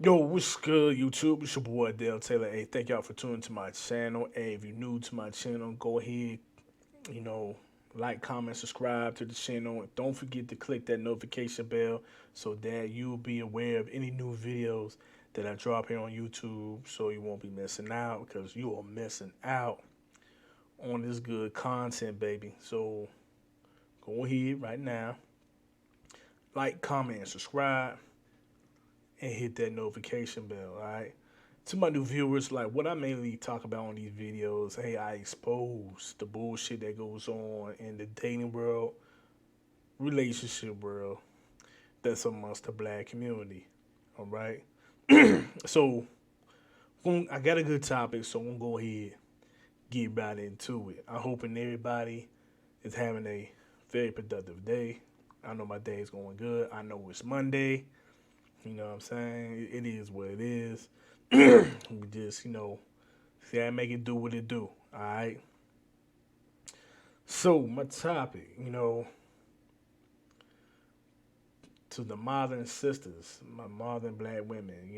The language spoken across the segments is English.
Yo, what's good, YouTube? It's your boy Dale Taylor. Hey, thank y'all for tuning to my channel. Hey, if you're new to my channel, go ahead, you know, like, comment, subscribe to the channel. Don't forget to click that notification bell so that you'll be aware of any new videos that I drop here on YouTube, so you won't be missing out, because you are missing out on this good content, baby. So go ahead right now, like, comment, and subscribe, and hit that notification bell. All right. To my new viewers, like what I mainly talk about on these videos, hey, I expose the bullshit that goes on in the dating world, relationship world, that's amongst the black community. All right. So I got a good topic, so I'm gonna go ahead get right into it. I'm hoping everybody is having a very productive day. I know my day is going good. I know it's Monday. You know what I'm saying? It is what it is. We just, see, I make it do what it do. All right. So my topic, to the modern sisters, my modern black women,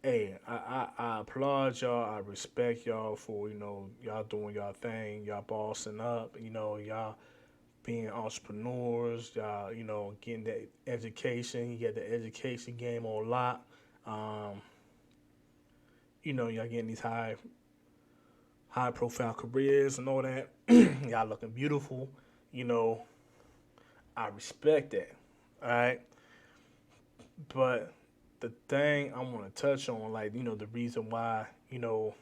hey, I applaud y'all. I respect y'all for, y'all doing y'all thing. Y'all bossing up. Y'all being entrepreneurs. Y'all, getting that education. You got the education game on lock. Um, y'all getting these high profile careers and all that. Y'all looking beautiful. You know, I respect that. All right. But the thing I want to touch on, like, the reason why, the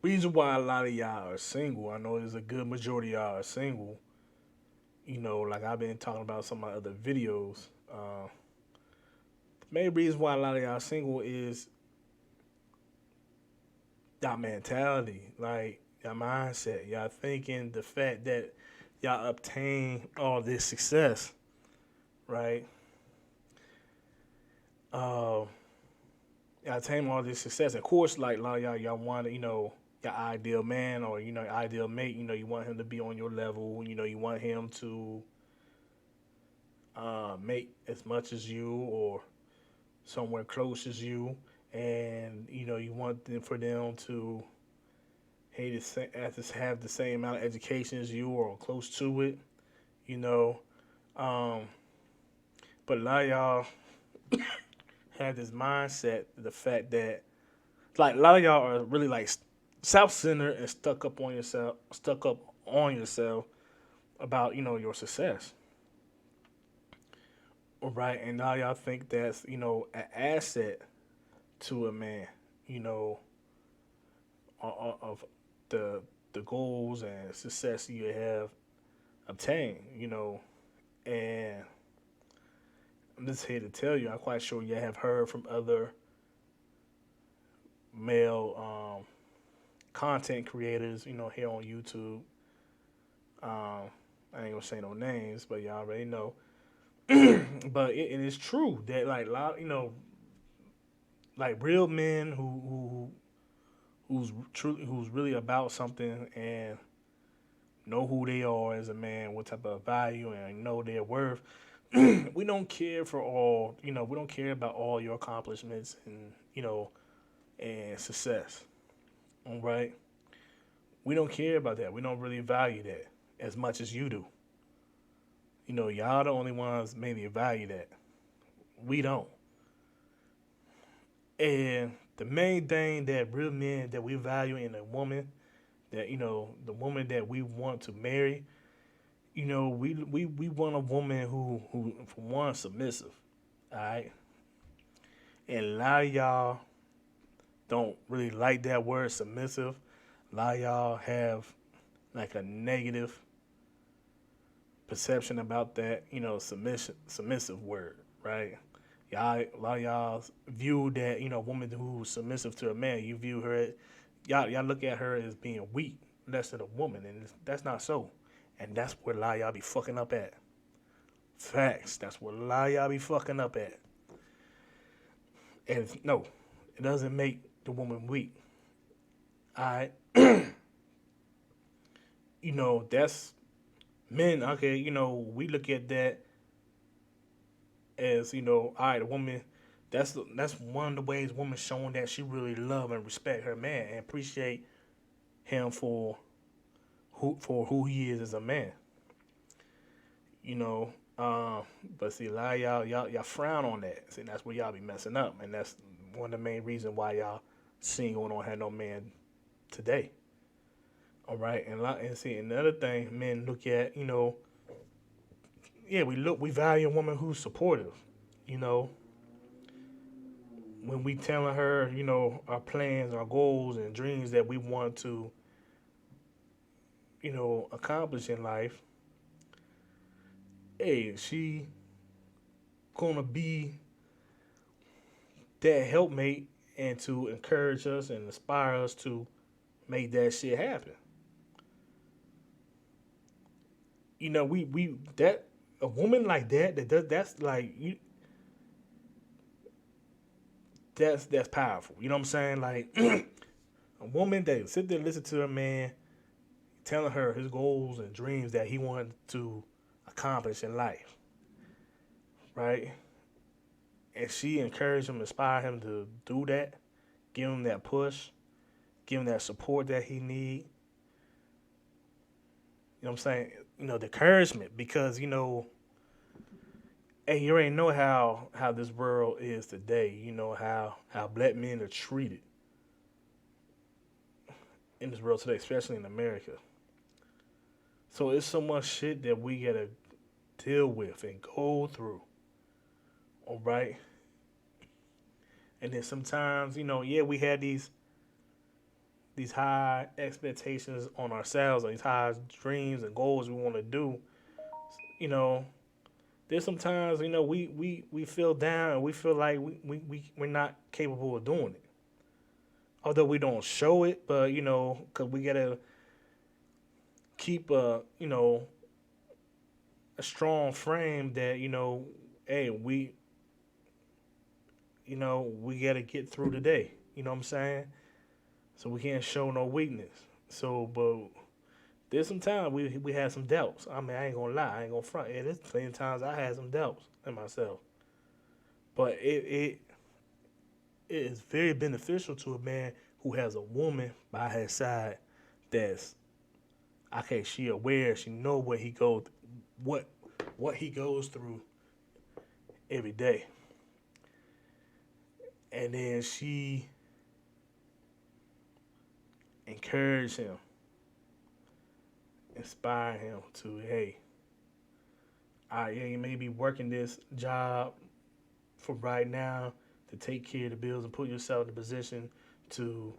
reason why a lot of y'all are single, I know there's a good majority of y'all are single, like I've been talking about some of my other videos. The main reason why a lot of y'all single is y'all mentality, like y'all mindset, y'all thinking the fact that y'all obtain all this success, right? Uh, y'all attain all this success. Of course, like a lot of y'all want to, your ideal man or your ideal mate. You want him to be on your level. You want him to make as much as you or somewhere close as you, and you want them for them to hey to have the same amount of education as you or close to it. You know, um, but a lot of y'all have this mindset, the fact that like a lot of y'all are really like self-centered and stuck up on yourself about your success, right? And now y'all think that's an asset to a man, you know, of the the goals and success you have obtained, and I'm just here to tell you, I'm quite sure you have heard from other male content creators, here on YouTube. I ain't gonna say no names, but y'all already know. But it is true that like a lot, like real men who's really about something and know who they are as a man, what type of value and know their worth. We don't care for all, we don't care about all your accomplishments and and success. All right, we don't care about that. We don't really value that as much as you do. Y'all the only ones maybe value that. We don't. And the main thing that real men that we value in a woman, that the woman that we want to marry, we want a woman who for one submissive. All right. And a lot of y'all don't really like that word submissive. A lot of y'all have like a negative perception about that, submissive word, right? Y'all, a lot of y'all view that, woman who's submissive to a man, you view her, y'all look at her as being weak, less than a woman, and that's not so. And that's where a lot of y'all be fucking up at. Facts. That's where a lot of y'all be fucking up at. And no, it doesn't make the woman weak. All right. That's men. Okay, we look at that as all right, a woman. That's one of the ways women showing that she really love and respect her man and appreciate him for who he is as a man. You know, but see, a lot of y'all frown on that. See, that's where y'all be messing up, and that's one of the main reasons why y'all single and don't have no man today. All right, and see another thing, men look at yeah, we value a woman who's supportive. You know, when we telling her our plans, our goals, and dreams that we want to accomplish in life. Hey, she gonna be that helpmate and to encourage us and inspire us to make that shit happen. We that a woman like that does that's like you that's powerful. You know what I'm saying? Like a woman that sit there and listen to her man telling her his goals and dreams that he wanted to accomplish in life, right? And she encouraged him, inspire him to do that, give him that push, give him that support that he need. You know what I'm saying? The encouragement because hey, you already know how this world is today. You know how black men are treated in this world today, especially in America. So it's so much shit that we gotta deal with and go through. All right. And then sometimes, yeah, we had these high expectations on ourselves, or these high dreams and goals we want to do. You know, there's sometimes, we feel down and we feel like we're not capable of doing it. Although we don't show it, but, because we got to keep a strong frame that, hey, we got to get through the day. You know what I'm saying? So we can't show no weakness. So, but there's some times we had some doubts. I mean, I ain't gonna lie, I ain't gonna front. Yeah, there's plenty of times I had some doubts in myself. But it is very beneficial to a man who has a woman by his side that's okay. She aware. She know what what he goes through every day, and then she encourage him, inspire him to hey, yeah, you may be working this job for right now to take care of the bills and put yourself in a position to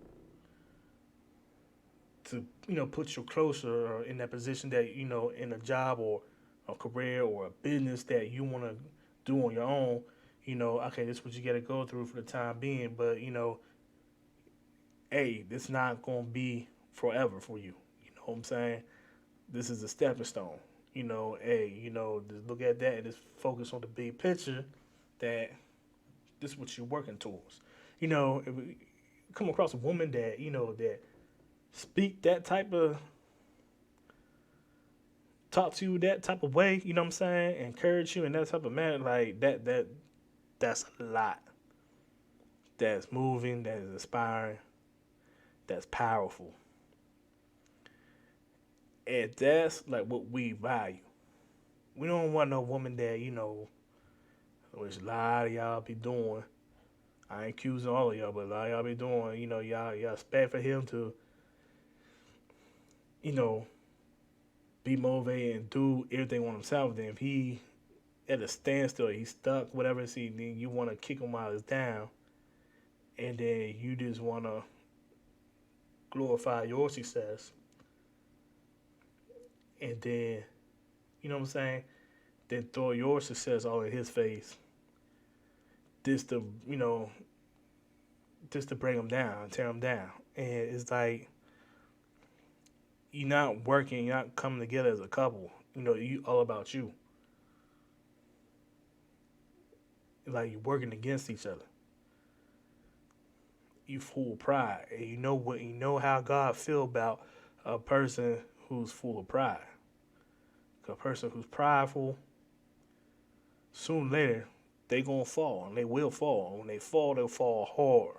put you closer or in that position that in a job or a career or a business that you want to do on your own. Okay, this is what you got to go through for the time being, but hey, this not gonna be forever for you. You know what I'm saying? This is a stepping stone. Hey, just look at that and just focus on the big picture that this is what you're working towards. If we come across a woman that, that speak that type of talk to you that type of way, you know what I'm saying? Encourage you in that type of manner, like that's a lot. That's moving, that is inspiring, that's powerful. And that's like what we value. We don't want no woman that, which a lot of y'all be doing. I ain't accusing all of y'all, but a lot of y'all be doing, y'all expect for him to, you know, be motivated and do everything on himself. Then if he at a standstill, he's stuck, whatever, see, then you want to kick him while he's down. And then you just want to glorify your success. And then, you know what I'm saying? Then throw your success all in his face. Just to, just to bring him down, tear him down. And it's like, you're not working, you're not coming together as a couple. You all about you. Like you're working against each other. You full of pride, and you know how God feel about a person who's full of pride. A person who's prideful, soon or later, they gonna fall and they will fall. When they fall, they'll fall hard.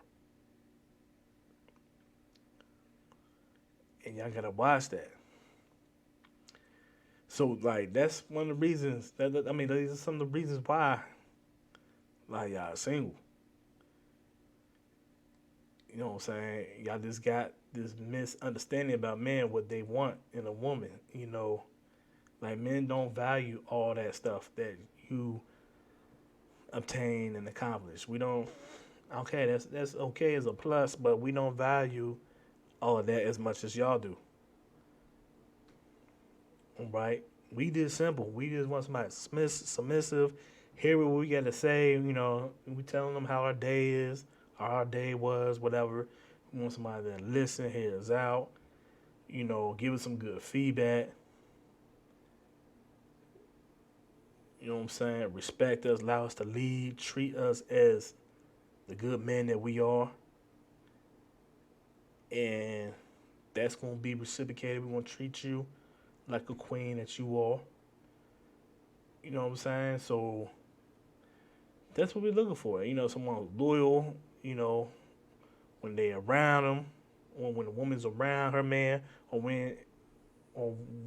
And y'all gotta watch that. So like that's one of the reasons I mean these are some of the reasons why like y'all single. You know what I'm saying? Y'all just got this misunderstanding about men what they want in a woman. Like men don't value all that stuff that you obtain and accomplish. We don't. Okay, that's okay as a plus, but we don't value all of that as much as y'all do. Right? We just simple. We just want somebody submissive. Hear what we got to say. We telling them how our day is, how our day was, whatever. We want somebody to listen, hear us out. Give us some good feedback. You know what I'm saying? Respect us, allow us to lead, treat us as the good men that we are. And that's going to be reciprocated. We're going to treat you like a queen that you are. You know what I'm saying? So that's what we're looking for. Someone who's loyal, when they're around them, or when the woman's around her man, or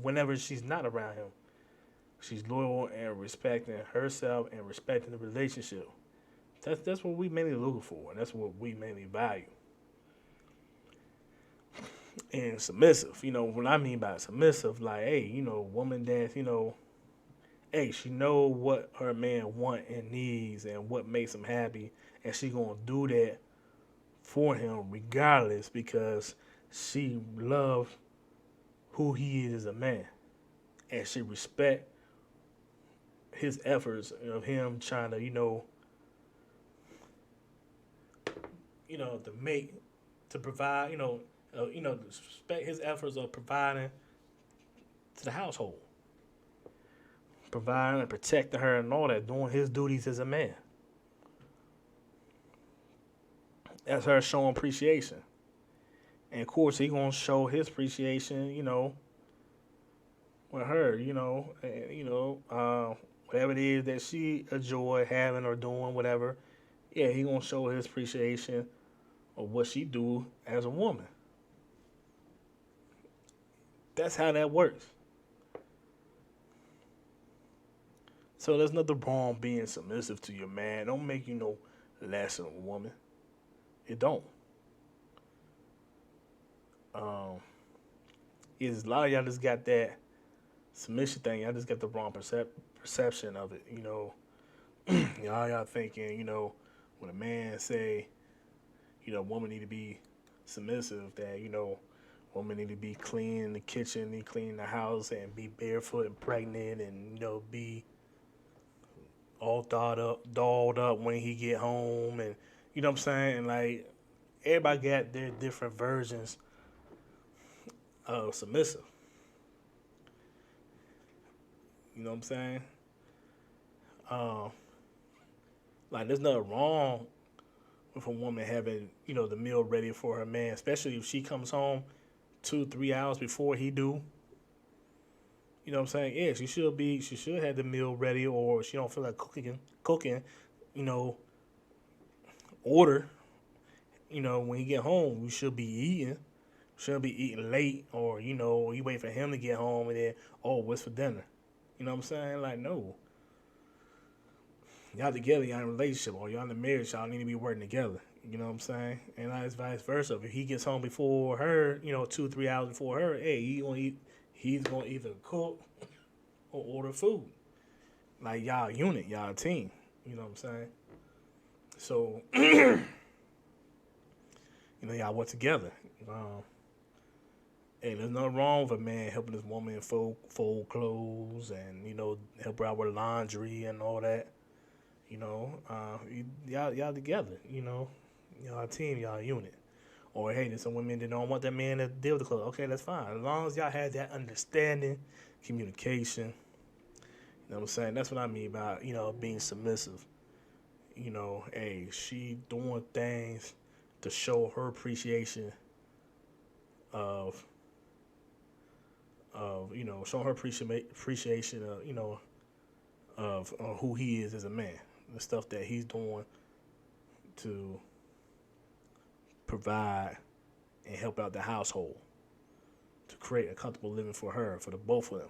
whenever she's not around him. She's loyal and respecting herself and respecting the relationship. That's what we mainly looking for, and that's what we mainly value. And submissive, what I mean by submissive, like, hey, woman that, hey, she know what her man want and needs and what makes him happy, and she gonna do that for him regardless because she love who he is as a man, and she respect his efforts of him trying to, to make, to provide, respect his efforts of providing to the household, providing and protecting her and all that, doing his duties as a man. That's her showing appreciation. And of course, he gonna show his appreciation, with her, whatever it is that she enjoy having or doing, whatever. Yeah, he gonna show his appreciation of what she do as a woman. That's how that works. So there's nothing wrong being submissive to your man. Don't make you no less than a woman. It don't. Um, is a lot of y'all just got that submission thing. Y'all just got the wrong perception of it. Y'all thinking, when a man say, woman need to be submissive, that woman need to be clean in the kitchen, need to clean the house, and be barefoot and pregnant, and be all dolled up when he get home, and you know what I'm saying. And like everybody got their different versions of submissive. You know what I'm saying? Um, like there's nothing wrong with a woman having the meal ready for her man, especially if she comes home 2-3 hours before he do. You know what I'm saying? Yeah, she should have the meal ready, or if she don't feel like cooking, you know, order. When he get home, we should be eating. Shouldn't be eating late, or you wait for him to get home and then, oh, what's for dinner? You know what I'm saying? Like, no. Y'all together, y'all in a relationship, or y'all in a marriage, y'all need to be working together. You know what I'm saying? And it's vice versa. If he gets home before her, 2-3 hours before her, hey, he's gonna either cook or order food. Like y'all a unit, y'all a team. You know what I'm saying? So y'all work together. Hey, there's nothing wrong with a man helping his woman fold clothes and help her out with laundry and all that. Y'all together. Y'all a team, y'all a unit. Or hey, there's some women that don't want that man to deal with the clothes. Okay, that's fine. As long as y'all have that understanding, communication. You know what I'm saying? That's what I mean by being submissive. Hey, she doing things to show her appreciation of showing her appreciation of of who he is as a man. the stuff that he's doing to provide and help out the household, to create a comfortable living for her, for the both of them.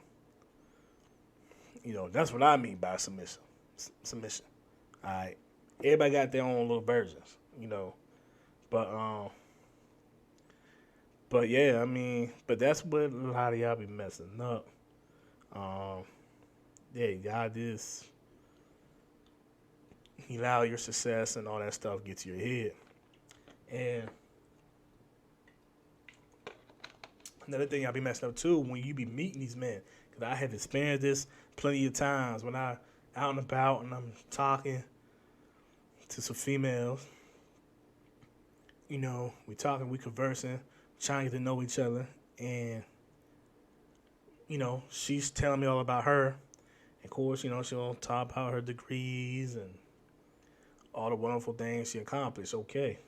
That's what I mean by submission. Submission. All right. Everybody got their own little versions, but but yeah, I mean, but that's what a lot of y'all be messing up. Um, yeah, y'all just you allow your success and all that stuff get to your head. And another thing y'all be messing up too when you be meeting these men, because I have experienced this plenty of times when I out and about and I'm talking to some females. We talking, we conversing, trying to get to know each other, and she's telling me all about her. Of course, she'll talk about her degrees and all the wonderful things she accomplished. Okay.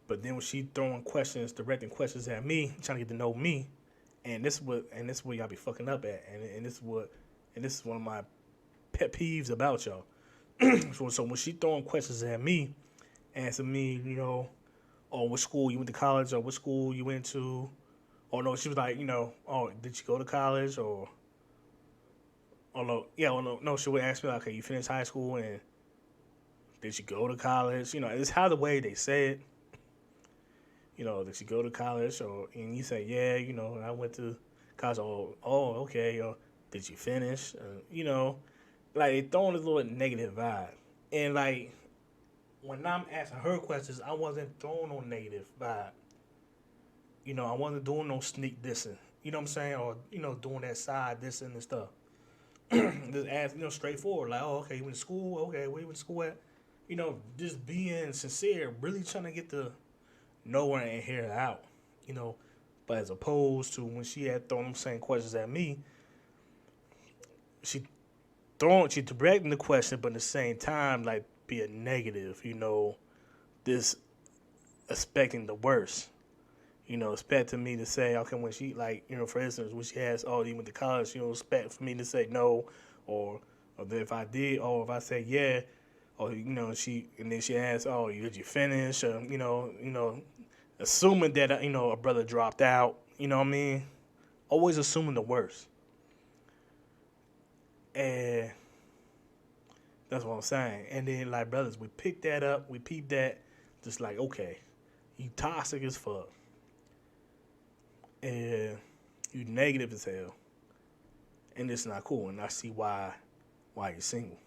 But then when she throwing questions, directing questions at me, trying to get to know me, and this is where y'all be fucking up at, and this is one of my pet peeves about y'all. So when she throwing questions at me, asking me, oh, what school you went to college, or what school you went to, or no, she was like, oh, did you go to college, or no, yeah, no, she would ask me like, okay, you finished high school, and did you go to college? It's how the way they say it. Did you go to college? And you say, yeah, I went to college. Oh, okay. Or did you finish? Like they throwing this little negative vibe. And like when I'm asking her questions, I wasn't throwing no negative vibe. I wasn't doing no sneak dissing. You know what I'm saying? Or doing that side dissing and stuff. Just ask, straightforward. Like, oh, okay, you went to school. Okay, where you went to school at? Just being sincere, really trying to get the know her and hear her out, But as opposed to when she had thrown them same questions at me, she directing the question, but at the same time, like, be a negative, this expecting the worst, expecting me to say, okay, when she, like, for instance, when she asked, oh, you went to college, expect for me to say no, or if I did, or if I say yeah, or, and then she asked, oh, did you finish, or, assuming that, a brother dropped out, you know what I mean? Always assuming the worst. And that's what I'm saying. And then, like, brothers, we pick that up, we peep that, just like, okay, you toxic as fuck. And you negative as hell. And it's not cool. And I see why you're single.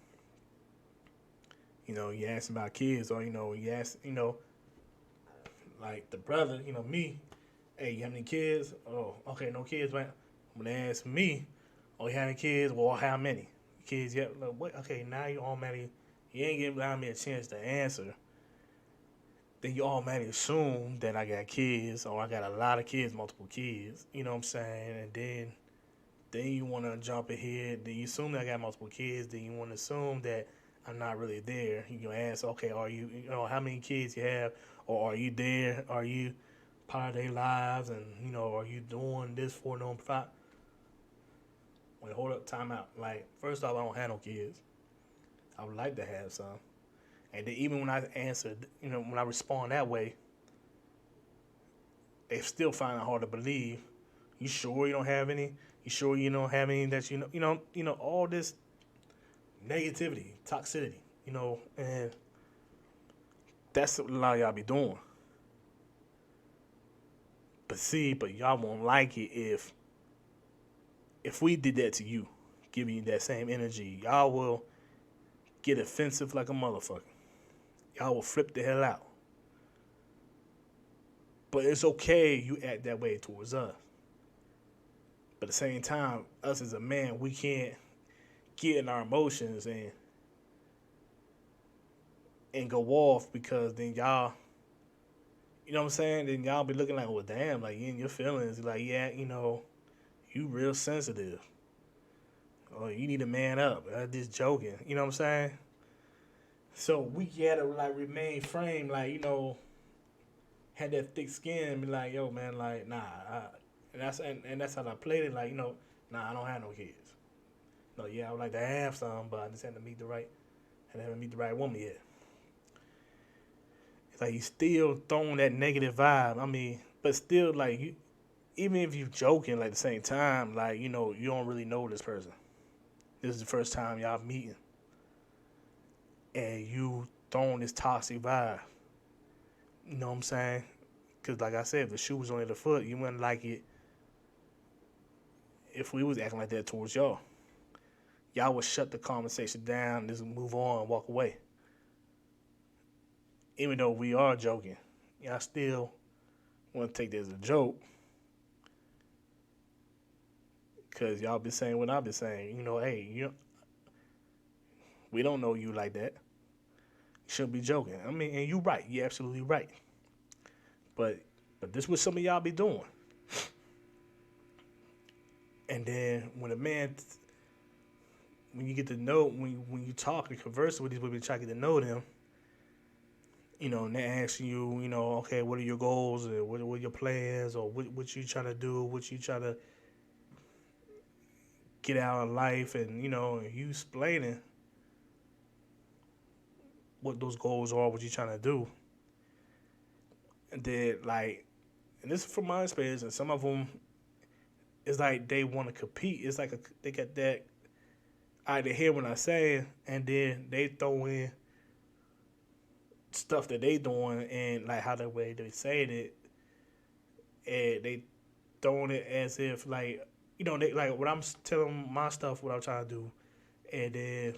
You ask about kids, or, you ask, like the brother, me, hey, you have any kids? Oh, okay, no kids, man. When they ask me, oh, you have any kids? Well, how many kids? Yeah, like, what? Okay, now you automatically, you ain't giving me a chance to answer. Then you automatically assume that I got kids, or I got a lot of kids, multiple kids. You know what I'm saying? And then you want to jump ahead. Then you assume that I got multiple kids. Then you want to assume that I'm not really there. You ask, okay, are you, how many kids you have, or are you there? Are you part of their lives, and are you doing this for no profit? Wait, hold up, time out. Like, first off, I don't have no kids. I would like to have some. And then even when I answer, when I respond that way, they still find it hard to believe. You sure you don't have any? You sure you don't have any that all this negativity, toxicity, and that's what a lot of y'all be doing. But y'all won't like it if we did that to you, giving you that same energy. Y'all will get offensive like a motherfucker. Y'all will flip the hell out. But it's okay you act that way towards us. But at the same time, us as a man, we can't get in our emotions and go off, because then y'all, you know what I'm saying? Then y'all be looking like, well, damn, like, you in your feelings. Like, yeah, you real sensitive. Or you need to man up. I'm just joking. You know what I'm saying? So we gotta, like, remain framed, like, had that thick skin and be like, yo, man, like, nah. And that's how I played it. Like, nah, I don't have no kids. No, yeah, I would like to have some, but I just had to meet the right. and haven't meet the right woman yet. It's like you still throwing that negative vibe. I mean, but still, like you, even if you joking, like at the same time, like you don't really know this person. This is the first time y'all meeting, and you throwing this toxic vibe. You know what I'm saying? Because like I said, if the shoe was on the foot, you wouldn't like it if we was acting like that towards y'all. Y'all would shut the conversation down, just move on, and walk away. Even though we are joking, y'all still want to take this as a joke because y'all been saying what I've been saying. Hey, we don't know you like that. You shouldn't be joking. I mean, and you right. You're absolutely right. But this what some of y'all be doing. And then when a man, when you get to know, when you talk and converse with these women, try to get to know them, and they ask you, okay, what are your goals or what are your plans or what you trying to do, what you trying to get out of life, and you explaining what those goals are, what you trying to do, and then like, and this is from my experience, and some of them, it's like they want to compete. It's like they got that. They hear what I say, and then they throw in stuff that they doing and like how the way they say it, and they throwing it as if like they like what I'm telling my stuff, what I'm trying to do, and then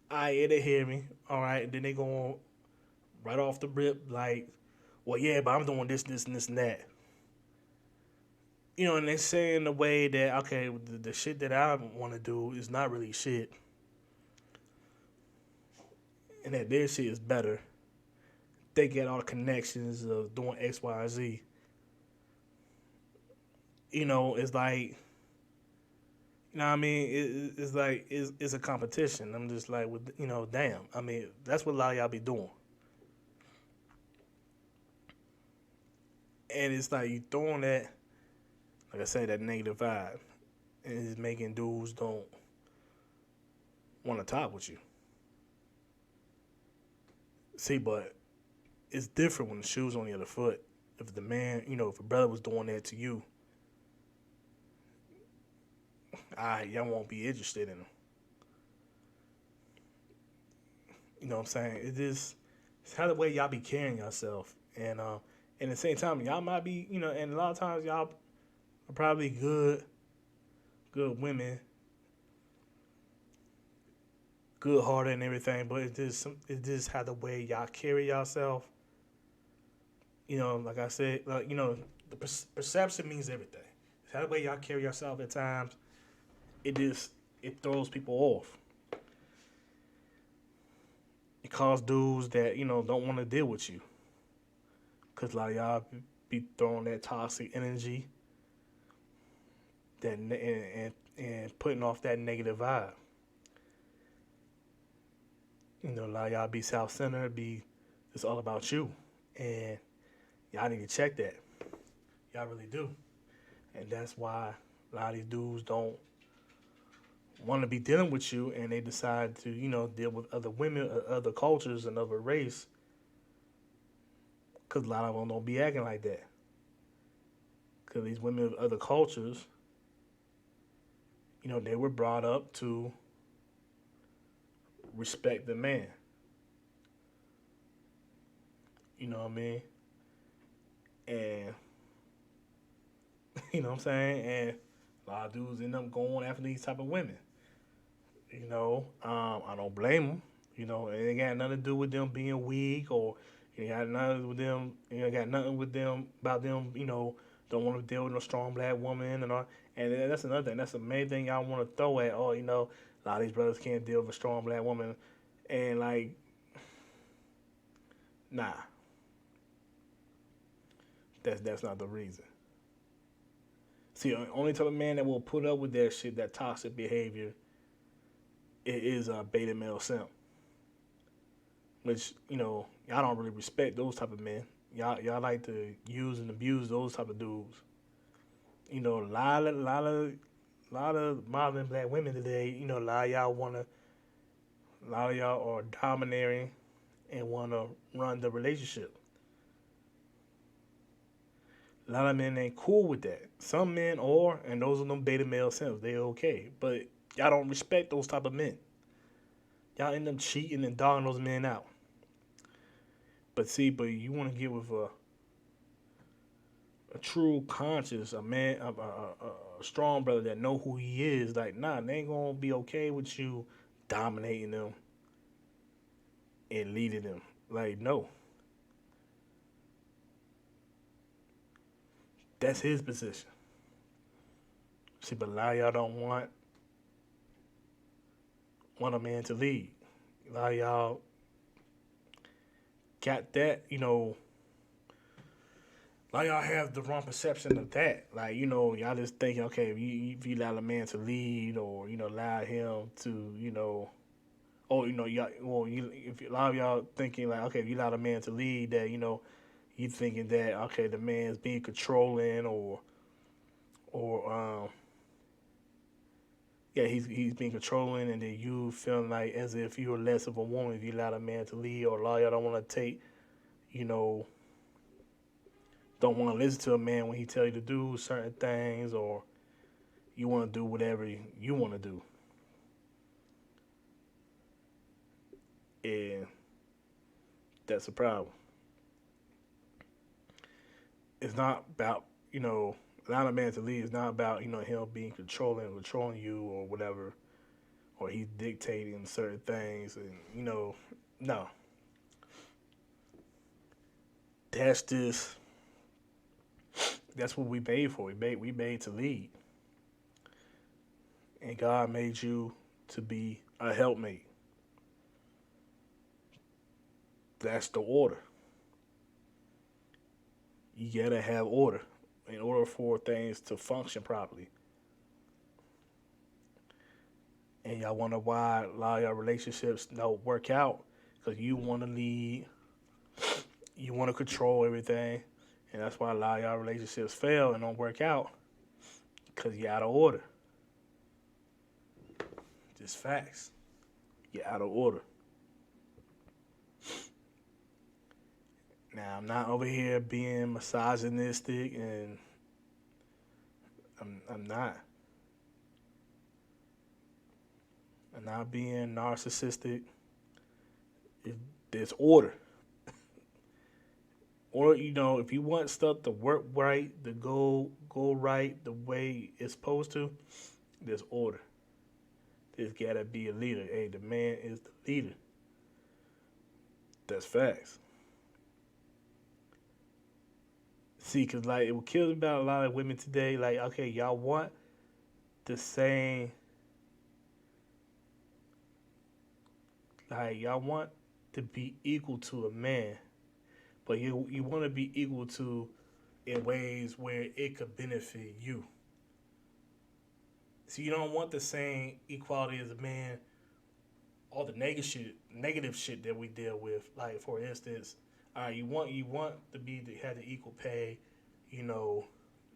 they hear me, all right, and then they go on right off the rip like, well, yeah, but I'm doing this, this, and this, and that. And they say in a way that okay, the shit that I want to do is not really shit, and that their shit is better. They get all the connections of doing X, Y, and Z. It's like, what I mean? It's like it's a competition. I'm just like, with damn. I mean, that's what a lot of y'all be doing, and it's like you throwing that, like I said, that negative vibe, and it's making dudes don't want to talk with you. See, but it's different when the shoe's on the other foot. If the man, if a brother was doing that to you, y'all won't be interested in him. You know what I'm saying? It's how the way y'all be carrying yourself, and at the same time, y'all might be, and a lot of times y'all are probably good women, good hearted and everything, but it's just how the way y'all carry yourself. Like I said, like the perception means everything. It's how the way y'all carry yourself at times. It throws people off. It causes dudes that don't want to deal with you, cause a lot of y'all be throwing that toxic energy, that and putting off that negative vibe. A lot of y'all be self centered, it's all about you, and y'all need to check that. Y'all really do, and that's why a lot of these dudes don't want to be dealing with you, and they decide to deal with other women, other cultures, and other race, because a lot of them don't be acting like that. Because these women of other cultures, they were brought up to respect the man. You know what I mean? And you know what I'm saying? And a lot of dudes end up going after these type of women. I don't blame them. It ain't got nothing to do with them being weak, or it got nothing with them. Got nothing with them about them. Don't want to deal with a strong black woman and all. And that's another thing. That's the main thing y'all want to throw at. Oh, a lot of these brothers can't deal with a strong black woman, and like, nah, that's not the reason. See, only type of man that will put up with that shit, that toxic behavior, it is a beta male simp. Which y'all don't really respect those type of men. Y'all like to use and abuse those type of dudes. A lot of modern black women today. A lot of y'all want to A lot of y'all are domineering and want to run the relationship. A lot of men ain't cool with that. Some men are, and those are them beta male simps. They okay, but y'all don't respect those type of men. Y'all end up cheating and dogging those men out. But see, but you want to get with a true conscious, a man, a strong brother that know who he is. Like, nah, they ain't gonna be okay with you dominating them and leading them. Like, no, that's his position. See, but a lot of y'all don't want a man to lead. A lot of y'all got that, a lot of y'all have the wrong perception of that. Like, y'all just thinking, okay, if you allow a man to lead or, allow him to, or, y'all, well, if a lot of y'all thinking like, okay, if you allow a man to lead that, you thinking that, okay, the man's being controlling or yeah, he's being controlling, and then you feeling like as if you're less of a woman if you allow a man to lead, or a lot of y'all don't want to take, you know, don't want to listen to a man when he tell you to do certain things, or you want to do whatever you want to do, and that's a problem. It's not about allowing a man to lead. It's not about him being controlling you or whatever, or he's dictating certain things, and no, that's just that's what we made for. We made to lead, and God made you to be a helpmate. That's the order. You gotta have order in order for things to function properly. And y'all wonder why a lot of your relationships don't work out because you want to lead, you want to control everything, and that's why a lot of y'all relationships fail and don't work out because you're out of order. Just facts. You're out of order. Now I'm not over here being misogynistic, and I'm not. I'm not being narcissistic. There's order. Or if you want stuff to work right, to go right the way it's supposed to, there's order. There's gotta be a leader. Hey, the man is the leader. That's facts. See, cause like it kills me about a lot of women today. Like, okay, y'all want the same. Like, y'all want to be equal to a man, but you want to be equal to in ways where it could benefit you. So you don't want the same equality as a man. All the negative shit that we deal with. Like, for instance, all right, you want to have the equal pay, you know,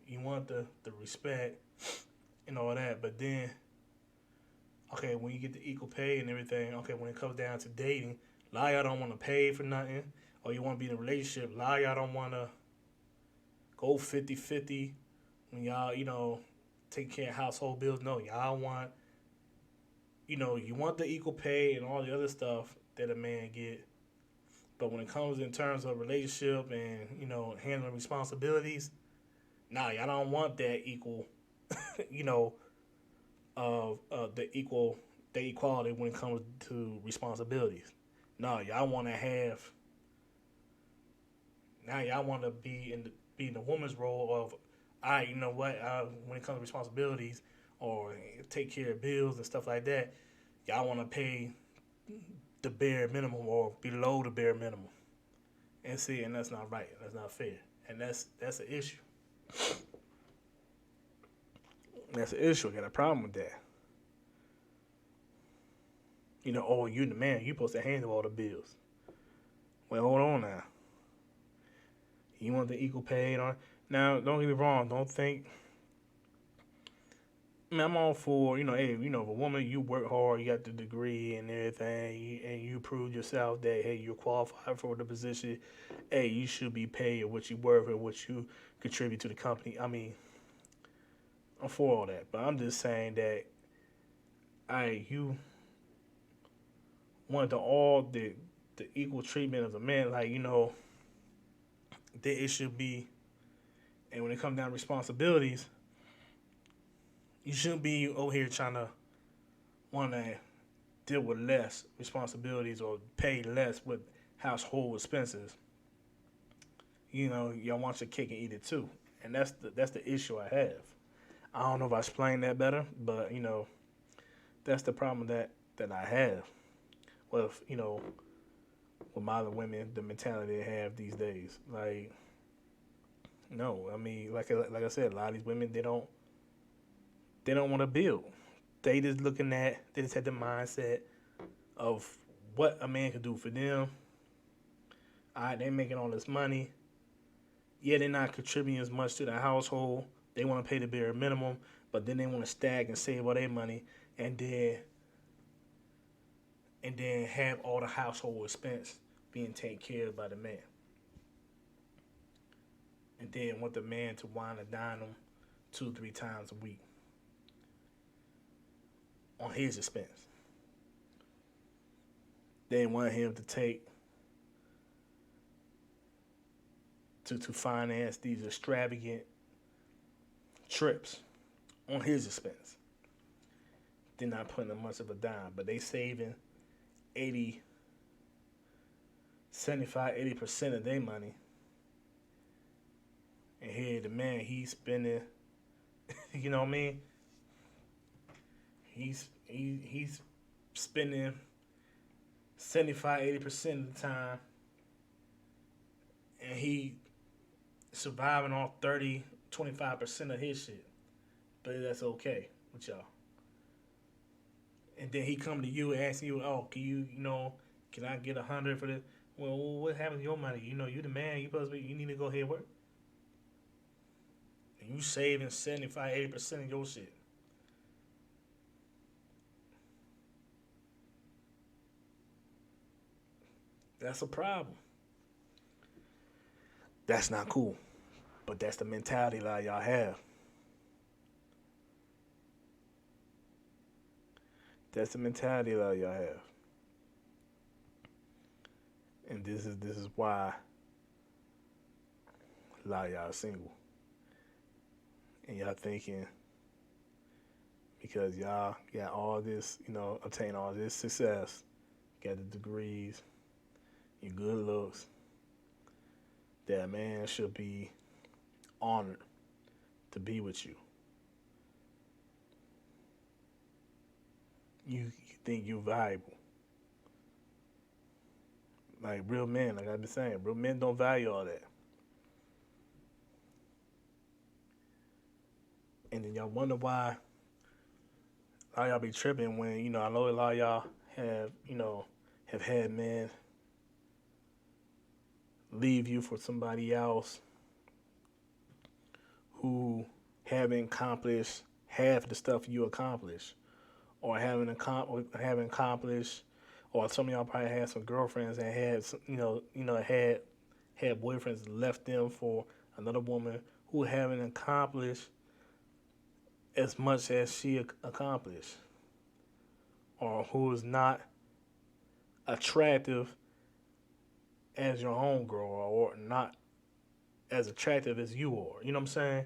you want the respect and all that, but then okay, when you get the equal pay and everything, okay, when it comes down to dating, a lot of y'all don't want to pay for nothing, or you want to be in a relationship. A lot of y'all don't want to go 50-50 when y'all, take care of household bills. No, y'all want, you want the equal pay and all the other stuff that a man get. But when it comes in terms of relationship and, handling responsibilities, nah, y'all don't want that equal, you know, of the equality when it comes to responsibilities. No, y'all want to have. Now y'all want to be in the woman's role of, all right, you know what? When it comes to responsibilities or take care of bills and stuff like that, y'all want to pay the bare minimum or below the bare minimum. And see, and that's not right. That's not fair, and that's an issue. That's an issue. I got a problem with that. Oh, you the man. You supposed to handle all the bills. Well, hold on now. You want the equal pay? Now, don't get me wrong. Don't think I mean, I'm all for, hey, if a woman, you work hard, you got the degree and everything, and you prove yourself that, hey, you're qualified for the position, hey, you should be paid what you worth and what you contribute to the company. I mean, I'm for all that, but I'm just saying that, you want the equal treatment of the man, like, that it should be, and when it comes down to responsibilities, you shouldn't be over here trying to want to deal with less responsibilities or pay less with household expenses. Y'all want your cake and eat it too, and that's the issue I have. I don't know if I explained that better, but that's the problem that I have with with modern women, the mentality they have these days. Like, no, I mean, like I said, a lot of these women they don't want to build. They just had the mindset of what a man could do for them. All right, they're making all this money. Yeah, they're not contributing as much to the household. They want to pay the bare minimum, but then they want to stack and save all their money, and then have all the household expense being taken care of by the man, and then want the man to wine and dine them 2 3 times a week on his expense. They want him to take to finance these extravagant trips on his expense. They're not putting up much of a dime, but they saving 80, 75, 80% of their money. And here the man, he's spending, you know what I mean? He's spending 75, 80% of the time, and he surviving off 30, 25% of his shit. But that's okay with y'all. And then he come to you asking you, oh, can I get 100 for this? Well, what happened to your money? You the man. You need to go ahead and work. And you saving 75, 80% of your shit. That's a problem. That's not cool. But that's the mentality a lot of y'all have. That's the mentality a lot of y'all have. And this is why a lot of y'all are single. And y'all thinking because y'all got all this, obtain all this success, got the degrees, your good looks, that a man should be honored to be with you. You think you're valuable. Like real men, like I've been saying, real men don't value all that. And then y'all wonder why a lot of y'all be tripping when, I know a lot of y'all have had men leave you for somebody else who haven't accomplished half the stuff you accomplished, or haven't accomplished, or some of y'all probably had some girlfriends that had had boyfriends left them for another woman who haven't accomplished as much as she accomplished, or who is not attractive as your homegirl, or not as attractive as you are. You know what I'm saying?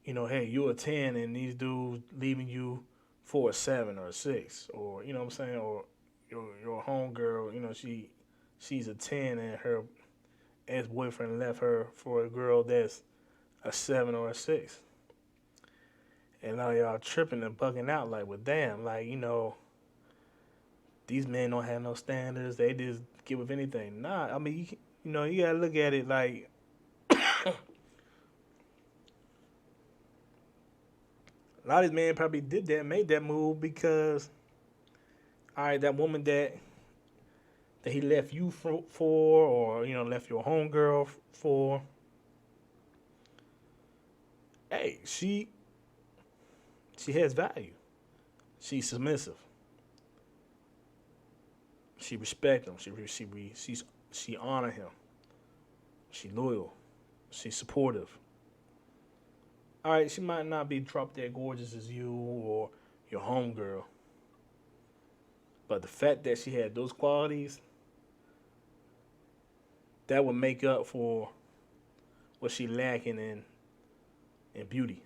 Hey, you're a 10 and these dudes leaving you for a 7 or a 6, or you know what I'm saying, or your homegirl, she's a 10 and her ex boyfriend left her for a girl that's a 7 or a 6. And now y'all tripping and bugging out like, well, damn, like, these men don't have no standards. They just get with anything. Nah, I mean, you gotta look at it like a lot of these men probably made that move because, all right, that woman that he left you for, or left your homegirl for. Hey, She has value. She's submissive. She respect him. She honor him. She loyal. She's supportive. All right, she might not be drop dead gorgeous as you or your homegirl, but the fact that she had those qualities, that would make up for what she lacking in beauty.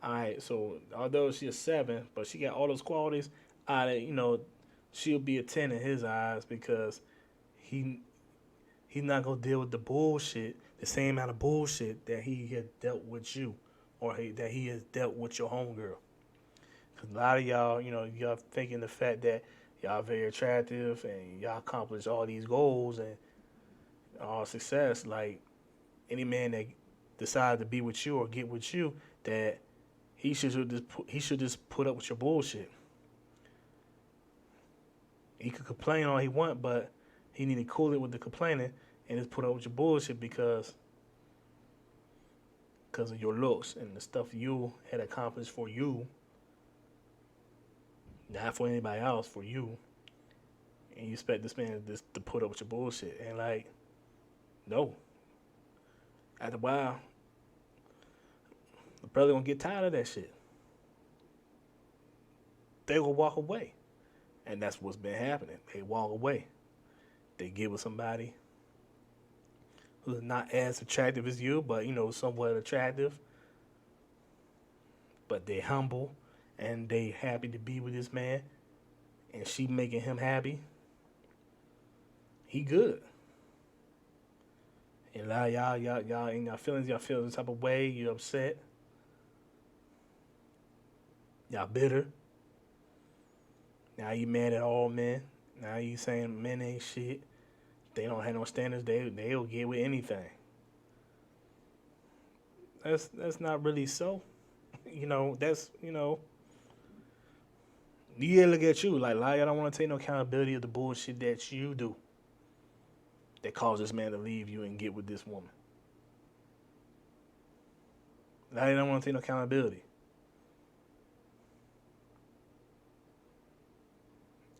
All right, so although she's a 7, but she got all those qualities, she'll be a 10 in his eyes because he he's not gonna deal with the bullshit, the same amount of bullshit that he had dealt with you, or that he has dealt with your homegirl. Cause a lot of y'all, y'all thinking the fact that y'all very attractive and y'all accomplish all these goals and all success. Like any man that decides to be with you or get with you, that he should just put up with your bullshit. He could complain all he want, but he need to cool it with the complaining and just put up with your bullshit because of your looks and the stuff you had accomplished for you, not for anybody else, for you. And you expect this man just to put up with your bullshit. And like, no. After a while, the brother gonna get tired of that shit. They will walk away. And that's what's been happening. They walk away. They get with somebody who's not as attractive as you, but somewhat attractive. But they humble and they happy to be with this man. And she making him happy. He good. And a lot of y'all ain't got feelings. Y'all feel the type of way. You upset. Y'all bitter. Now you mad at all men. Now you saying men ain't shit. They don't have no standards. They'll get with anything. That's not really so. That's you gotta look at you. Like, a lot of y'all don't want to take no accountability of the bullshit that you do that caused this man to leave you and get with this woman. A lot of y'all don't want to take no accountability.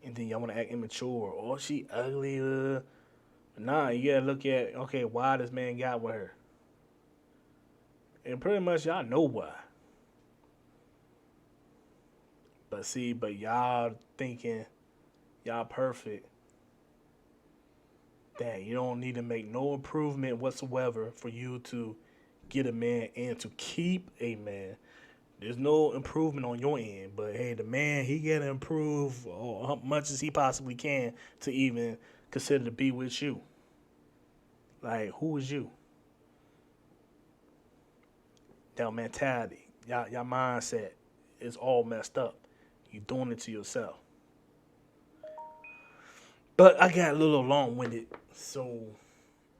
And then y'all want to act immature. Oh, she ugly. Nah, you gotta look at, okay, why this man got with her. And pretty much y'all know why. But y'all thinking y'all perfect, that you don't need to make no improvement whatsoever for you to get a man and to keep a man. There's no improvement on your end, but hey, the man, he gotta improve as much as he possibly can to even consider to be with you. Like, who is you? That mentality, y'all mindset is all messed up. You doing it to yourself. But I got a little long-winded, so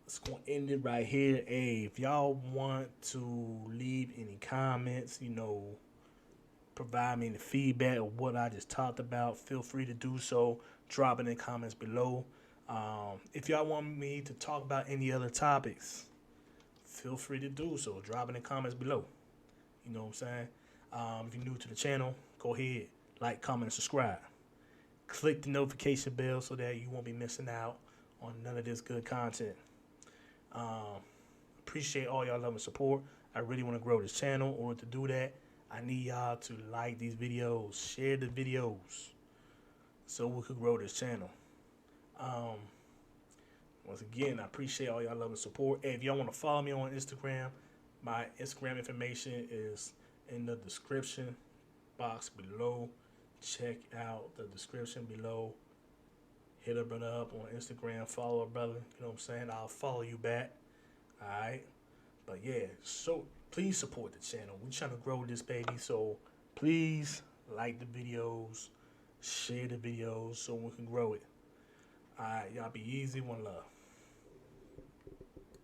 it's gonna end it right here. Hey, if y'all want to leave any comments, provide me the feedback of what I just talked about, feel free to do so. Drop it in the comments below. If y'all want me to talk about any other topics, feel free to do so. Drop it in the comments below. You know what I'm saying? If you're new to the channel, go ahead, like, comment, and subscribe. Click the notification bell so that you won't be missing out on none of this good content. Appreciate all y'all love and support. I really want to grow this channel. In order to do that, I need y'all to like these videos, share the videos, so we could grow this channel. Once again, I appreciate all y'all love and support. Hey, if y'all want to follow me on Instagram, my Instagram information is in the description box below. Check out the description below. Hit a brother up on Instagram. Follow a brother. You know what I'm saying? I'll follow you back. All right? But yeah, so please support the channel. We're trying to grow this baby. So please like the videos. Share the videos so we can grow it. All right, y'all be easy. One love.